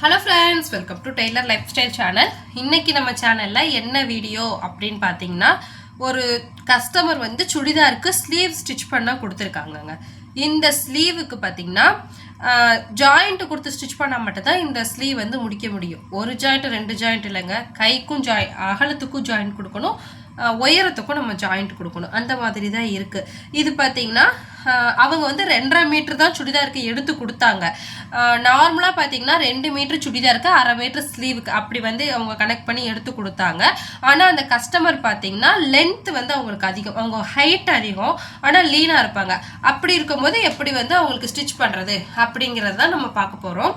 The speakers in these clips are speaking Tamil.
Hello friends, welcome to Taylor life style channel. இன்னைக்கு நம்ம சேனலில் என்ன வீடியோ அப்படின்னு பார்த்தீங்கன்னா, ஒரு கஸ்டமர் வந்து சுடிதாருக்கு ஸ்லீவ் ஸ்டிச் பண்ணால் கொடுத்துருக்காங்கங்க. இந்த ஸ்லீவுக்கு பார்த்தீங்கன்னா ஜாயிண்ட் கொடுத்து ஸ்டிச் பண்ணால் மட்டும்தான் இந்த ஸ்லீவ் வந்து முடிக்க முடியும். ஒரு ஜாயிண்ட் 2 ஜாயிண்ட் இல்லைங்க, கைக்கும் அகலத்துக்கும் ஜாயிண்ட் கொடுக்கணும், உயரத்துக்கும் நம்ம ஜாயிண்ட் கொடுக்கணும். அந்த மாதிரி தான் இருக்குது. இது பார்த்தீங்கன்னா அவங்க வந்து 2.5 மீட்டர் தான் சுடிதாருக்கு எடுத்து கொடுத்தாங்க. நார்மலாக பார்த்தீங்கன்னா 2 மீட்டர் சுடிதாருக்கு 1/2 மீட்டர் ஸ்லீவுக்கு அப்படி வந்து அவங்க கனெக்ட் பண்ணி எடுத்து கொடுத்தாங்க. ஆனால் அந்த கஸ்டமர் பார்த்தீங்கன்னா லென்த் வந்து அவங்களுக்கு அதிகம், அவங்க ஹைட் அதிகம், ஆனால் லீனாக இருப்பாங்க. அப்படி இருக்கும்போது எப்படி வந்து அவங்களுக்கு ஸ்டிச் பண்ணுறது அப்படிங்கிறது தான் நம்ம பார்க்க போகிறோம்.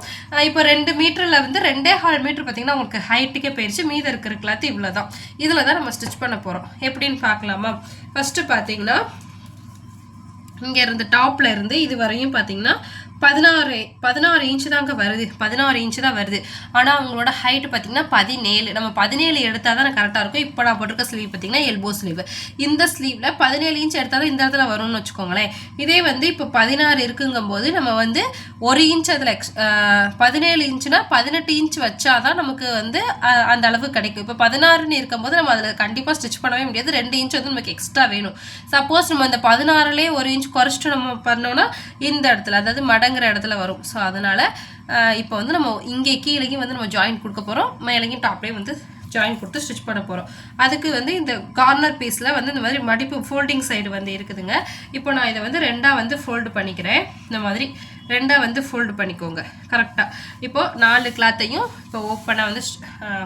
இப்போ 2 மீட்டரில் வந்து 2.25 மீட்டர் பார்த்தீங்கன்னா அவங்களுக்கு ஹைட்டுக்கே போயிடுச்சு. மீதம் இருக்கிற கிளாத் இவ்வளோ தான். இதில் தான் நம்ம ஸ்டிச் பண்ண போகிறோம். எப்படின்னு பார்க்கலாமா? ஃபஸ்ட்டு பார்த்தீங்கன்னா இங்கே இருந்து டாப்பில் இருந்து இது வரையும் பார்த்தீங்கன்னா 16 இன்ச்சு தாங்க வருது. 16 இன்ச்சு தான் வருது. ஆனால் அவங்களோட ஹைட்டு பார்த்தீங்கன்னா 17. நம்ம 17 எடுத்தால் தான் கரெக்டாக இருக்கும். இப்போ நான் போட்டிருக்க ஸ்லீவ் பார்த்தீங்கன்னா எல்போ ஸ்லீவ். இந்த ஸ்லீவில் 17 இன்ச் எடுத்தால் தான் இந்த இடத்துல வரும்னு வச்சுக்கோங்களேன். இதே வந்து இப்போ 16 இருக்குங்கும்போது நம்ம வந்து 1 இன்ச் அதில் 17 இன்ச்சுனா 18 இன்ச் வச்சாதான் நமக்கு வந்து அந்த அளவு கிடைக்கும். இப்போ 16ன்னு இருக்கும்போது நம்ம அதில் கண்டிப்பாக ஸ்டிச் பண்ணவே முடியாது. 2 இன்ச் வந்து நமக்கு எக்ஸ்ட்ரா வேணும். சப்போஸ் நம்ம அந்த 16லேயே 1 இன்ச் குறைச்சிட்டு நம்ம பண்ணோம்னா இந்த இடத்துல, அதாவது மடங்குற இடத்துல வரும். ஸோ அதனால் இப்போ வந்து நம்ம இங்கே கீழேயும் வந்து நம்ம ஜாயிண்ட் கொடுக்க போகிறோம், மேலேயும் டாப்லேயும் வந்து ஜாயின் கொடுத்து ஸ்டிச் பண்ண போகிறோம். அதுக்கு வந்து இந்த கார்னர் பீஸில் வந்து இந்த மாதிரி மடிப்பு ஃபோல்டிங் சைடு வந்து இருக்குதுங்க. இப்போ நான் இதை வந்து 2ஆக வந்து ஃபோல்டு பண்ணிக்கிறேன். இந்த மாதிரி 2ஆக வந்து ஃபோல்டு பண்ணிக்கோங்க கரெக்டாக. இப்போது 4 கிளாத்தையும் இப்போ ஓப்பனாக வந்து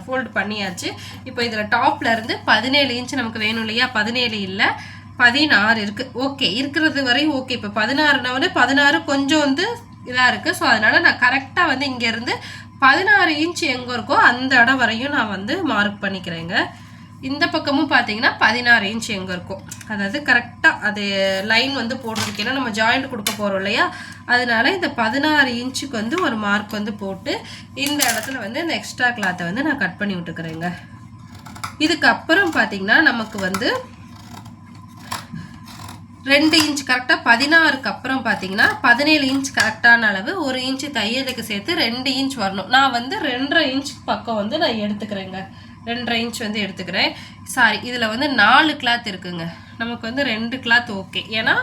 ஃபோல்டு பண்ணியாச்சு. இப்போ இதில் டாப்பில் இருந்து 17 இன்ச்சு நமக்கு வேணும் இல்லையா? 17 இல்லை, 16 இருக்குது. ஓகே, இருக்கிறது வரையும் ஓகே. இப்போ 16னா வந்து 16 கொஞ்சம் வந்து இதாக இருக்குது. ஸோ அதனால் நான் கரெக்டாக வந்து இங்கேருந்து 16 இன்ச் எங்கே இருக்கோ அந்த இடம் வரையும் நான் வந்து மார்க் பண்ணிக்கிறேங்க. இந்த பக்கமும் பார்த்தீங்கன்னா 16 இன்ச் எங்கே இருக்கும், அதாவது கரெக்டாக அது லைன் வந்து போடுறதுக்கு, ஏன்னா நம்ம ஜாயிண்ட் கொடுக்க போகிறோம் இல்லையா? அதனால இந்த 16 இன்ச்சுக்கு வந்து ஒரு மார்க் வந்து போட்டு இந்த இடத்துல வந்து இந்த எக்ஸ்ட்ரா கிளாத்தை வந்து நான் கட் பண்ணி விட்டுக்கிறேங்க. இதுக்கப்புறம் பார்த்தீங்கன்னா நமக்கு வந்து 2 இன்ச் கரெக்டாக 16க்கு அப்புறம் பார்த்தீங்கன்னா 17 இன்ச் கரெக்டான அளவு, 1 இன்ச்சு தையலுக்கு சேர்த்து 2 இன்ச் வரணும். நான் வந்து 2.5 இன்ச் பக்கம் வந்து நான் எடுத்துக்கிறேங்க. 2.5 இன்ச் வந்து எடுத்துக்கிறேன். சாரி, இதில் வந்து 4 கிளாத் இருக்குங்க. நமக்கு வந்து 2 கிளாத் ஓகே, ஏன்னா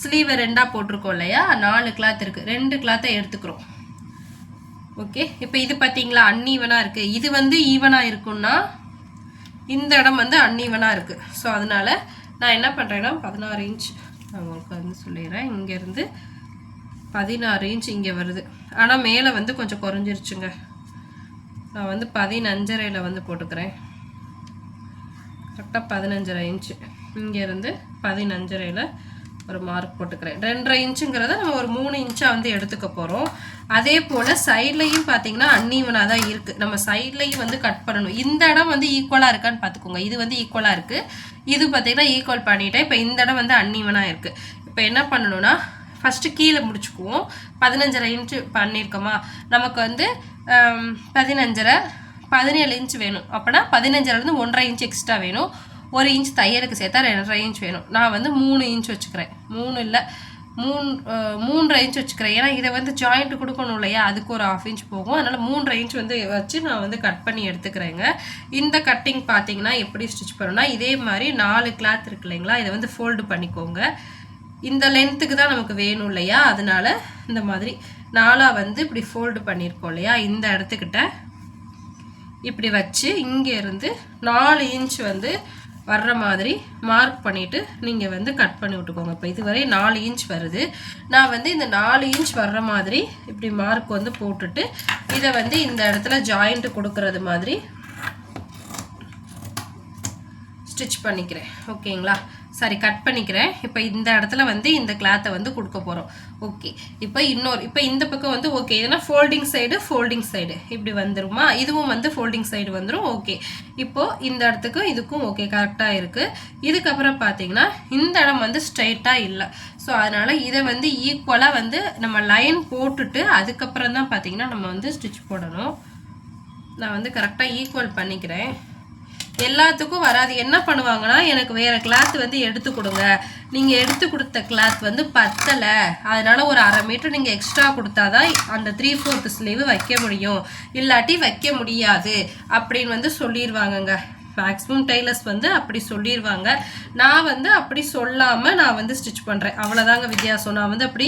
ஸ்லீவை 2ஆக போட்டிருக்கோம் இல்லையா? 4 கிளாத் இருக்குது, 2 கிளாத்தை எடுத்துக்கிறோம். ஓகே, இப்போ இது பார்த்தீங்களா அன்ஈவனாக இருக்குது. இது வந்து ஈவனாக இருக்குன்னா இந்த இடம் வந்து அன்ஈவனாக இருக்குது. ஸோ அதனால் நான் என்ன பண்ணுறேன்னா 16 இன்ச் நான் உங்களுக்கு வந்து சொல்லிடுறேன். இங்கேருந்து 16 இன்ச் இங்கே வருது, ஆனால் மேலே வந்து கொஞ்சம் குறைஞ்சிருச்சுங்க. நான் வந்து 15.5 வந்து போட்டுக்கிறேன். கரெக்டாக 15.5 இன்ச்சு இங்கேருந்து 15.5 ஒரு மார்க் போட்டுக்கிறேன். 2.5 இன்ச்சுங்கிறத நம்ம ஒரு 3 இன்ச்சாக வந்து எடுத்துக்க போகிறோம். அதே போல் சைட்லையும் பார்த்தீங்கன்னா அன்ஈவனாக தான் இருக்குது. நம்ம சைட்லையும் வந்து கட் பண்ணணும். இந்த இடம் வந்து ஈக்குவலாக இருக்கான்னு பார்த்துக்கோங்க. இது வந்து ஈக்குவலாக இருக்குது, இது பார்த்தீங்கன்னா ஈக்குவல் பண்ணிவிட்டேன். இப்போ இந்த இடம் வந்து அன்ஈவனாக இருக்குது. இப்போ என்ன பண்ணணும்னா ஃபஸ்ட்டு கீழே முடிச்சுக்குவோம். 15.5 இன்ச்சு பண்ணியிருக்கோமா, நமக்கு வந்து 15.5 17 இன்ச் வேணும். அப்போனா 15லேருந்து 1.5 இன்ச் எக்ஸ்ட்ரா வேணும். 1 இன்ச் தையலுக்கு சேர்த்தா 2.5 இன்ச் வேணும். நான் வந்து 3 இன்ச் வச்சுக்கிறேன். 3 இல்லை 3.5 இன்ச் வச்சுக்கிறேன். ஏன்னா இதை வந்து ஜாயிண்ட் கொடுக்கணும் இல்லையா? அதுக்கு ஒரு 1/2 இன்ச் போகும். அதனால் 3.5 இன்ச் வந்து வச்சு நான் வந்து கட் பண்ணி எடுத்துக்கிறேங்க. இந்த கட்டிங் பார்த்தீங்கன்னா எப்படி ஸ்டிச் பண்ணணும்னா, இதே மாதிரி 4 கிளாத் இருக்கு இல்லைங்களா? இதை வந்து ஃபோல்டு பண்ணிக்கோங்க. இந்த லென்த்துக்கு தான் நமக்கு வேணும் இல்லையா? அதனால இந்த மாதிரி 4ஆக வந்து இப்படி ஃபோல்டு பண்ணியிருக்கோம் இல்லையா? இந்த இடத்துக்கிட்ட இப்படி வச்சு இங்கேருந்து 4 இன்ச் வந்து வர்ற மாதிரி மார்க் பண்ணிவிட்டு நீங்கள் வந்து கட் பண்ணி விட்டுக்கோங்க. இப்போ இதுவரை 4 இன்ச் வருது. நான் வந்து இந்த 4 இன்ச் வர்ற மாதிரி இப்படி மார்க் வந்து போட்டுட்டு இதை வந்து இந்த இடத்துல ஜாயிண்ட் கொடுக்கறது மாதிரி ஸ்டிச் பண்ணிக்கிறேன். ஓகேங்களா? சரி, கட் பண்ணிக்கிறேன். இப்போ இந்த இடத்துல வந்து இந்த கிளாத்தை வந்து கொடுக்க போகிறோம். ஓகே, இப்போ இப்போ இந்த பக்கம் வந்து ஓகே, இதெல்லாம் ஃபோல்டிங் சைடு இப்படி வந்துருமா? இதுவும் வந்து ஃபோல்டிங் சைடு வந்துடும். ஓகே, இப்போது இந்த இடத்துக்கும் இதுக்கும் ஓகே கரெக்டாக இருக்குது. இதுக்கப்புறம் பார்த்தீங்கன்னா இந்த இடம் வந்து ஸ்ட்ரைட்டாக இல்லை. ஸோ அதனால் இதை வந்து ஈக்குவலாக வந்து நம்ம லைன் போட்டுட்டு அதுக்கப்புறம் தான் பார்த்தீங்கன்னா நம்ம வந்து ஸ்டிச் போடணும். நான் வந்து கரெக்டாக ஈக்குவல் பண்ணிக்கிறேன். எல்லாத்துக்கும் வராது. என்ன பண்ணுவாங்கன்னா, எனக்கு வேறு கிளாத் வந்து எடுத்து கொடுங்க, நீங்கள் எடுத்து கொடுத்த கிளாத் வந்து பத்தலை, அதனால் ஒரு 1/2 மீட்டர் நீங்கள் எக்ஸ்ட்ரா கொடுத்தாதான் அந்த 3/4 ஸ்லீவ் வைக்க முடியும், இல்லாட்டி வைக்க முடியாது அப்படின்னு வந்து சொல்லிடுவாங்கங்க. மேக்ஸிமம் டெய்லர்ஸ் வந்து அப்படி சொல்லிடுவாங்க. நான் வந்து அப்படி சொல்லாமல் நான் வந்து ஸ்டிச் பண்ணுறேன், அவ்வளோதாங்க வித்தியாசம். நான் வந்து அப்படி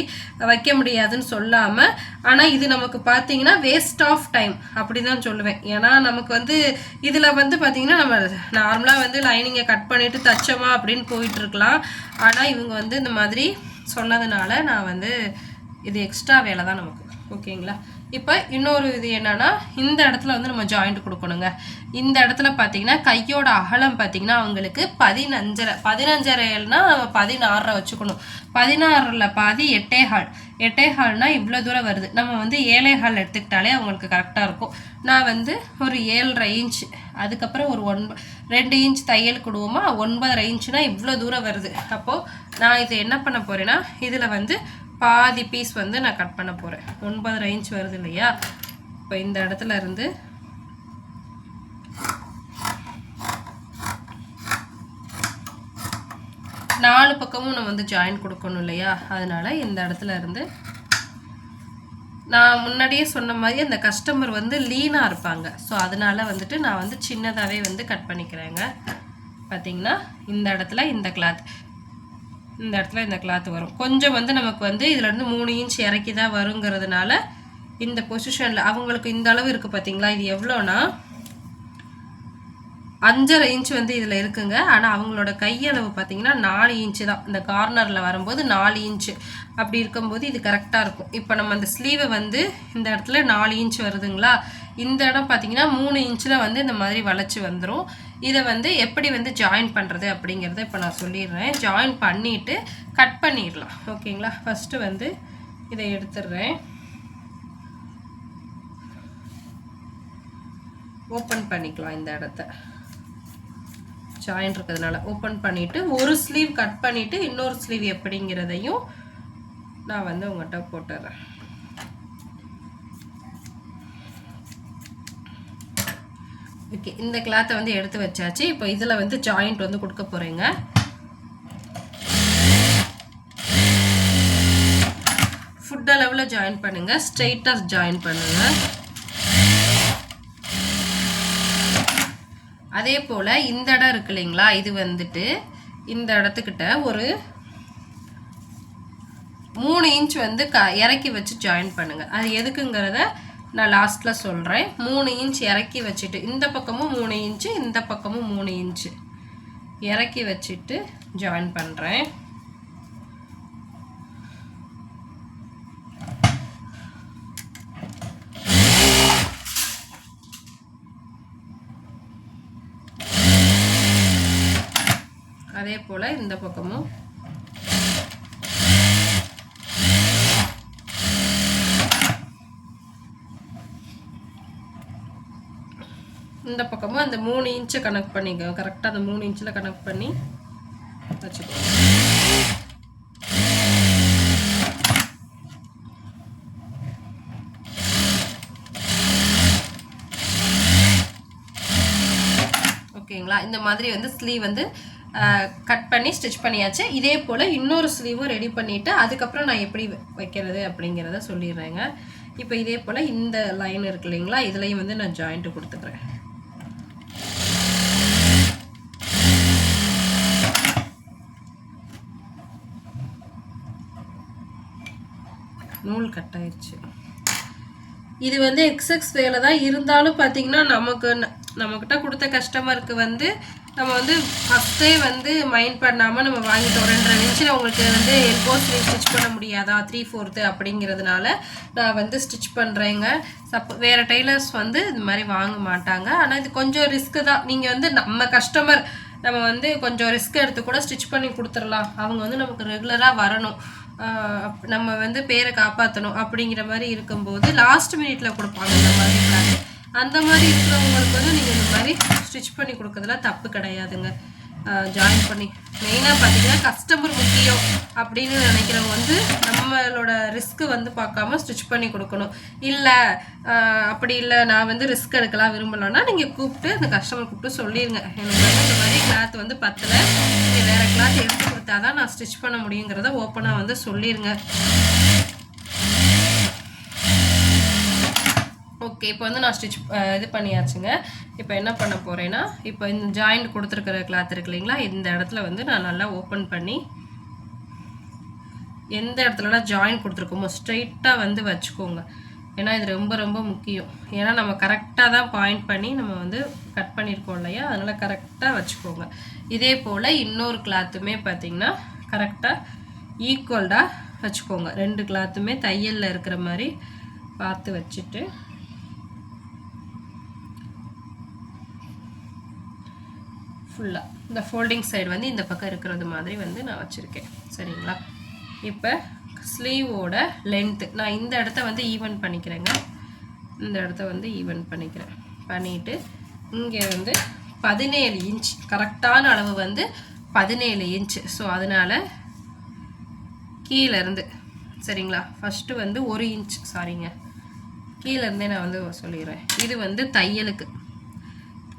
வைக்க முடியாதுன்னு சொல்லாமல். ஆனால் இது நமக்கு பார்த்தீங்கன்னா வேஸ்ட் ஆஃப் டைம் அப்படி தான் சொல்லுவேன். ஏன்னா நமக்கு வந்து இதில் வந்து பார்த்திங்கன்னா நம்ம நார்மலாக வந்து லைனிங்கை கட் பண்ணிவிட்டு தச்சோமா அப்படின்னு போயிட்டுருக்கலாம். ஆனால் இவங்க வந்து இந்த மாதிரி சொன்னதுனால நான் வந்து இது எக்ஸ்ட்ரா வேலை தான் நமக்கு. ஓகேங்களா? இப்போ இன்னொரு இது என்னன்னா, இந்த இடத்துல வந்து நம்ம ஜாயிண்ட் கொடுக்கணுங்க. இந்த இடத்துல பார்த்தீங்கன்னா கையோட அகலம் பார்த்தீங்கன்னா அவங்களுக்கு 15.5னா நம்ம 16 வச்சுக்கணும். 16ல் பாதி 8.25. 8.25னா இவ்வளோ தூரம் வருது. நம்ம வந்து 7.25 எடுத்துக்கிட்டாலே அவங்களுக்கு கரெக்டாக இருக்கும். நான் வந்து ஒரு 7.5 இன்ச், அதுக்கப்புறம் ஒரு 2 இன்ச் தையல் கொடுவோமா, 9.5 இன்ச்சுனா இவ்வளோ தூரம் வருது. அப்போது நான் இது என்ன பண்ண போகிறேன்னா, இதில் வந்து பாதி பீஸ் வந்து நான் கட் பண்ண போகிறேன். 9.5 இன்ச் வருது இல்லையா? இப்போ இந்த இடத்துல இருந்து நாலு பக்கமும் நம்ம வந்து ஜாயின் கொடுக்கணும் இல்லையா? அதனால இந்த இடத்துல இருந்து நான் முன்னாடியே சொன்ன மாதிரி அந்த கஸ்டமர் வந்து லீனாக இருப்பாங்க. ஸோ அதனால வந்துட்டு நான் வந்து சின்னதாகவே வந்து கட் பண்ணிக்கிறேங்க. பார்த்தீங்கன்னா இந்த இடத்துல இந்த கிளாத், இந்த இடத்துல இந்த கிளாத் வரும். கொஞ்சம் வந்து நமக்கு வந்து இதுலேருந்து 3 இன்ச் இறக்கி தான் வருங்கிறதுனால இந்த பொசிஷனில் அவங்களுக்கு இந்த அளவு இருக்குது. பார்த்தீங்களா? இது எவ்வளோனா 5.5 இன்ச் வந்து இதில் இருக்குங்க. ஆனால் அவங்களோட கையளவு பார்த்தீங்கன்னா 4 இன்ச்சு தான். இந்த கார்னரில் வரும்போது 4 இன்ச்சு. அப்படி இருக்கும்போது இது கரெக்டாக இருக்கும். இப்போ நம்ம அந்த ஸ்லீவை வந்து இந்த இடத்துல 4 இன்ச் வருதுங்களா? இந்த இடம் பார்த்தீங்கன்னா 3 இன்ச்சில் வந்து இந்த மாதிரி வளைச்சி வந்துடும். இதை வந்து எப்படி வந்து ஜாயின் பண்ணுறது அப்படிங்கிறத இப்போ நான் சொல்லிடுறேன். ஜாயின் பண்ணிவிட்டு கட் பண்ணிடலாம். ஓகேங்களா? ஃபஸ்ட்டு வந்து இதை எடுத்துடுறேன். ஓப்பன் பண்ணிக்கலாம். இந்த இடத்த ஜாயின் இருக்கிறதுனால ஓப்பன் பண்ணிவிட்டு ஒரு ஸ்லீவ் கட் பண்ணிவிட்டு இன்னொரு ஸ்லீவ் எப்படிங்கிறதையும் நான் வந்து உங்கள்கிட்ட போட்டுறேன். ஓகே, இந்த கிளாத்தை வந்து எடுத்து வச்சாச்சு. இப்போ இதில் வந்து ஜாயிண்ட் வந்து கொடுக்க போகிறேங்க. ஃபுட் அளவில் ஜாயின் பண்ணுங்கள், ஸ்ட்ரெயிட்டாக ஜாயின் பண்ணுங்கள். அதே போல் இந்த இடம் இருக்கு இல்லைங்களா? இது வந்துட்டு இந்த இடத்துக்கிட்ட ஒரு 3 இன்ச் வந்து இறக்கி வச்சு ஜாயின் பண்ணுங்கள். அது எதுக்குங்கிறத நான் லாஸ்ட்டில் சொல்கிறேன். 3 இன்ச் இறக்கி வச்சுட்டு இந்த பக்கமும் 3 இன்ச்சு, இந்த பக்கமும் 3 இன்ச்சு இறக்கி வச்சுட்டு ஜாயின் பண்ணுறேன். அதே போல் இந்த பக்கமும் இந்த பக்கமும் அந்த 3 இன்ச்சை கனெக்ட் பண்ணிக்க. கரெக்டாக அந்த 3 இன்ச்சில் கனெக்ட் பண்ணி வச்சுக்கோங்க. ஓகேங்களா? இந்த மாதிரி வந்து ஸ்லீவ் வந்து கட் பண்ணி ஸ்டிச் பண்ணியாச்சு. இதே போல் இன்னொரு ஸ்லீவும் ரெடி பண்ணிவிட்டு அதுக்கப்புறம் நான் எப்படி வைக்கிறது அப்படிங்கிறத சொல்லிடுறேங்க. இப்போ இதே போல் இந்த லைன் இருக்கு இல்லைங்களா? இதுலேயும் வந்து நான் ஜாயிண்ட்டு கொடுத்துக்கிறேன். நூல் கட் ஆயிடுச்சு. இது வந்து எக்ஸ்எக்ஸ் வேலை தான் இருந்தாலும் பார்த்தீங்கன்னா நம்மக்கிட்ட கொடுத்த கஸ்டமருக்கு வந்து நம்ம வந்து ஃபஸ்ட்டே வந்து மைண்ட் பண்ணாமல் நம்ம வாங்கிட்டோம். 2.5 இன்ச்சில் உங்களுக்கு வந்து எல்போ ஸ்லீவ் ஸ்டிச் பண்ண முடியாதா 3/4 அப்படிங்கிறதுனால நான் வந்து ஸ்டிச் பண்ணுறேங்க. வேறு டெய்லர்ஸ் வந்து இது மாதிரி வாங்க மாட்டாங்க. ஆனால் இது கொஞ்சம் ரிஸ்க்கு தான். நீங்கள் வந்து நம்ம கஸ்டமர் நம்ம வந்து கொஞ்சம் ரிஸ்க் எடுத்து கூட ஸ்டிச் பண்ணி கொடுத்துடலாம். அவங்க வந்து நமக்கு ரெகுலராக வரணும், நம்ம வந்து பேரை காப்பாற்றணும் அப்படிங்கிற மாதிரி இருக்கும்போது லாஸ்ட் மினிட்ல கொடுப்பாங்க இந்த மாதிரி கிளாத். அந்த மாதிரி இருக்கிறவங்களுக்கு வந்து நீங்கள் இந்த மாதிரி ஸ்டிச் பண்ணி கொடுக்கறதுல தப்பு கிடையாதுங்க. ஜாயின் பண்ணி மெயினாக பார்த்தீங்கன்னா கஸ்டமர் முக்கியம் அப்படின்னு நினைக்கிறவங்க வந்து நம்மளோட ரிஸ்க்கு வந்து பார்க்காம ஸ்டிச் பண்ணி கொடுக்கணும். இல்லை அப்படி இல்லை நான் வந்து ரிஸ்க் எடுக்கலாம் விரும்பலான்னா நீங்கள் கூப்பிட்டு அந்த கஸ்டமர் கூப்பிட்டு சொல்லிடுங்க, எனக்கு வந்து இந்த மாதிரி கிளாத் வந்து பத்தலை, நீங்கள் வேறு கிளாத் எடுத்து கொடுத்தா தான் நான் ஸ்டிச் பண்ண முடியுங்கிறத ஓப்பனாக வந்து சொல்லிடுங்க. ஓகே, இப்போ வந்து நான் ஸ்டிச் இது பண்ணியாச்சுங்க. இப்போ என்ன பண்ண போகிறேன்னா, இப்போ இந்த ஜாயிண்ட் கொடுத்துருக்கிற கிளாத் இருக்கு இல்லைங்களா, இந்த இடத்துல வந்து நான் நல்லா ஓப்பன் பண்ணி எந்த இடத்துலலாம் ஜாயின் கொடுத்துருக்கோமோ ஸ்ட்ரைட்டாக வந்து வச்சுக்கோங்க. ஏன்னா இது ரொம்ப ரொம்ப முக்கியம். ஏன்னா நம்ம கரெக்டாக தான் பாயிண்ட் பண்ணி நம்ம வந்து கட் பண்ணியிருக்கோம் இல்லையா, அதனால் கரெக்டாக வச்சுக்கோங்க. இதே போல் இன்னொரு கிளாத்துமே பார்த்திங்கன்னா கரெக்டாக ஈக்குவல்டாக வச்சுக்கோங்க. 2 கிளாத்துமே தையலில் இருக்கிற மாதிரி பார்த்து வச்சுட்டு ஃபுல்லாக இந்த ஃபோல்டிங் சைடு வந்து இந்த பக்கம் இருக்கிறது மாதிரி வந்து நான் வச்சுருக்கேன். சரிங்களா, இப்போ ஸ்லீவோட லென்த்து நான் இந்த இடத்த வந்து ஈவன் பண்ணிக்கிறேங்க. இந்த இடத்த வந்து ஈவன் பண்ணிக்கிறேன். பண்ணிவிட்டு இங்கே வந்து 17 இன்ச் கரெக்டான அளவு வந்து 17 இன்ச்சு. ஸோ அதனால் கீழேருந்து சரிங்களா, ஃபஸ்ட்டு வந்து 1 இன்ச் சாரிங்க, கீழேருந்தே நான் வந்து சொல்லிடுறேன். இது வந்து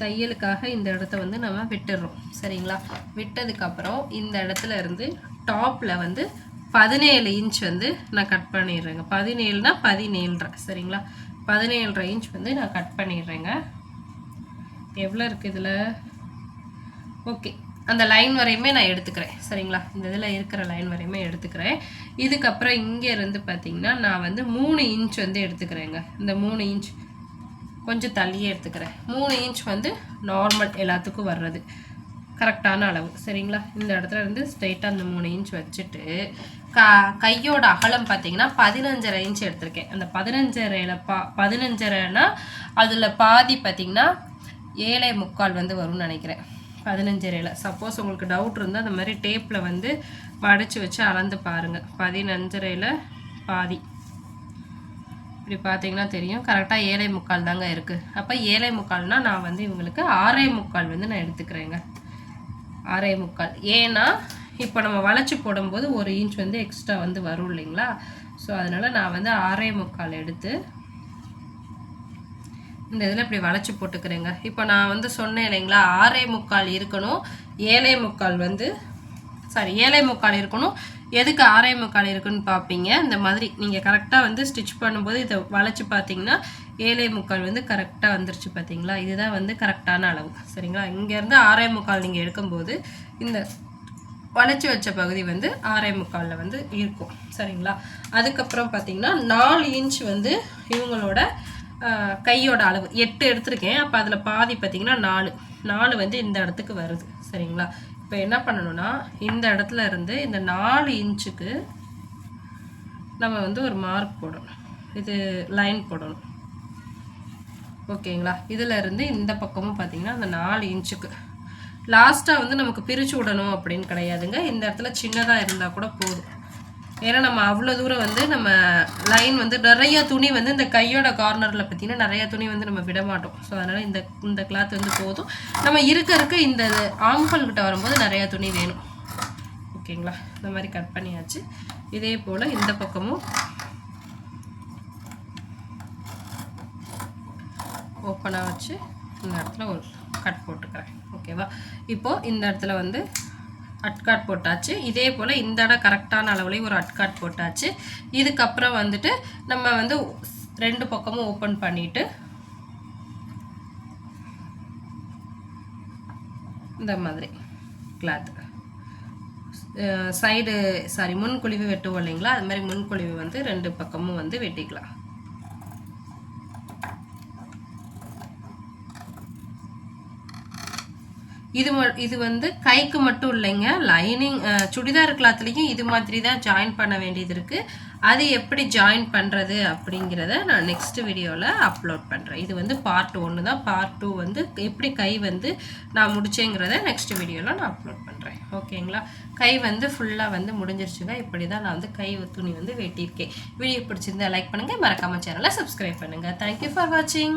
தையலுக்காக இந்த இடத்த வந்து நம்ம விட்டுடுறோம். சரிங்களா, விட்டதுக்கப்புறம் இந்த இடத்துல இருந்து டாப்பில் வந்து 17 இன்ச் வந்து நான் கட் பண்ணிடுறேங்க. 17னா 17.5 சரிங்களா, 17.5 இன்ச் வந்து நான் கட் பண்ணிடுறேங்க. எவ்வளோ இருக்குது இதில்? ஓகே, அந்த லைன் வரையுமே நான் எடுத்துக்கிறேன். சரிங்களா, இந்த இதில் இருக்கிற லைன் வரையுமே எடுத்துக்கிறேன். இதுக்கப்புறம் இங்கே இருந்து பார்த்திங்கன்னா நான் வந்து 3 இன்ச் வந்து எடுத்துக்கிறேங்க. இந்த 3 இன்ச் கொஞ்சம் தள்ளியே எடுத்துக்கிறேன். 3 இன்ச் வந்து நார்மல் எல்லாத்துக்கும் வர்றது கரெக்டான அளவு. சரிங்களா, இந்த இடத்துல இருந்து ஸ்ட்ரைட்டாக அந்த 3 இன்ச் வச்சுட்டு கையோட அகலம் பார்த்தீங்கன்னா 15.5 இன்ச் எடுத்திருக்கேன். அந்த 15.5னா அதில் பாதி பார்த்தீங்கன்னா 7.25 வந்து வரும்னு நினைக்கிறேன். 15.5. சப்போஸ் உங்களுக்கு டவுட் இருந்தால் அந்த மாதிரி டேப்பில் வந்து மடித்து வச்சு அளந்து பாருங்கள். 15.5 பாதி இப்படி பார்த்தீங்கன்னா தெரியும். கரெக்டாக 7.25 தாங்க இருக்குது. அப்போ 7.25னா நான் வந்து இவங்களுக்கு 6.25 வந்து நான் எடுத்துக்கிறேங்க. 6.25 ஏன்னா இப்போ நம்ம வளைச்சி போடும்போது 1 இன்ச் வந்து எக்ஸ்ட்ரா வந்து வரும் இல்லைங்களா. ஸோ அதனால் நான் வந்து 6.25 எடுத்து இந்த இதில் இப்படி வளைச்சி போட்டுக்கிறேங்க. இப்போ நான் வந்து சொன்னேன் இல்லைங்களா, 6.25 இருக்கணும், 7.25 வந்து சாரி 7.25 இருக்கணும். எதுக்கு 6.25 இருக்குன்னு பார்ப்பீங்க. இந்த மாதிரி நீங்கள் கரெக்டாக வந்து ஸ்டிச் பண்ணும்போது இதை வளைச்சி பார்த்தீங்கன்னா 7.25 வந்து கரெக்டாக வந்துருச்சு பார்த்தீங்களா. இதுதான் வந்து கரெக்டான அளவு. சரிங்களா, இங்கேருந்து 6.25 நீங்கள் எடுக்கும்போது இந்த வளைச்சி வச்ச பகுதி வந்து 6.25 வந்து இருக்கும். சரிங்களா, அதுக்கப்புறம் பார்த்தீங்கன்னா 4 இன்ச் வந்து இவங்களோட கையோட அளவு 8 எடுத்திருக்கேன். அப்போ அதில் பாதி பார்த்தீங்கன்னா 4 வந்து இந்த இடத்துக்கு வருது. சரிங்களா, இப்போ என்ன பண்ணணும்னா இந்த இடத்துல இருந்து இந்த 4 இன்ச்சுக்கு நம்ம வந்து ஒரு மார்க் போடணும். இது லைன் போடணும். ஓகேங்களா, இதில் இருந்து இந்த பக்கமும் பார்த்தீங்கன்னா அந்த 4 இன்ச்சுக்கு லாஸ்ட்டாக வந்து நமக்கு பிரித்து விடணும் அப்படின்னு கிடையாதுங்க. இந்த இடத்துல சின்னதாக இருந்தால் கூட போதும். ஏன்னா நம்ம அவ்வளோ தூரம் வந்து நம்ம லைன் வந்து நிறைய துணி வந்து இந்த கையோட கார்னரில் பார்த்தீங்கன்னா நிறைய துணி வந்து நம்ம விட மாட்டோம். ஸோ அதனால் இந்த கிளாத் வந்து போதும். நம்ம இருக்க இந்த ஆம்ஹோல் கிட்ட வரும்போது நிறையா துணி வேணும். ஓகேங்களா, இந்த மாதிரி கட் பண்ணியாச்சு. இதே போல் இந்த பக்கமும் ஓப்பனாக வச்சு இந்த இடத்துல ஒரு கட் போட்டுக்கிறேன். ஓகேவா, இப்போது இந்த இடத்துல வந்து அட்காட் போட்டாச்சு. இதே போல் இந்த இடம் கரெக்டான அளவுலேயும் ஒரு அட்காட் போட்டாச்சு. இதுக்கப்புறம் வந்துட்டு நம்ம வந்து 2 பக்கமும் ஓப்பன் பண்ணிவிட்டு இந்த மாதிரி கிளாத் சைடு முன்குழிவு வெட்டுவோம் இல்லைங்களா, அது மாதிரி முன்குழிவு வந்து 2 பக்கமும் வந்து வெட்டிக்கலாம். இது வந்து கைக்கு மட்டும் இல்லைங்க, லைனிங் சுடிதார் கிளாத்லேயும் இது மாதிரி தான் ஜாயின் பண்ண வேண்டியது இருக்குது. அது எப்படி ஜாயின் பண்ணுறது அப்படிங்கிறத நான் நெக்ஸ்ட் வீடியோவில் அப்லோட் பண்ணுறேன். இது வந்து பார்ட் 1 தான். பார்ட் 2 வந்து எப்படி கை வந்து நான் முடிச்சேங்கிறத நெக்ஸ்ட் வீடியோவில் நான் அப்லோட் பண்ணுறேன். ஓகேங்களா, கை வந்து ஃபுல்லாக வந்து முடிஞ்சிருச்சுங்க. இப்படி தான் நான் வந்து கை துணி வந்து வெட்டியிருக்கேன். வீடியோ பிடிச்சிருந்தா லைக் பண்ணுங்கள், மறக்காமல் சேனலை சப்ஸ்கிரைப் பண்ணுங்கள். தேங்க்யூ ஃபார் வாட்சிங்.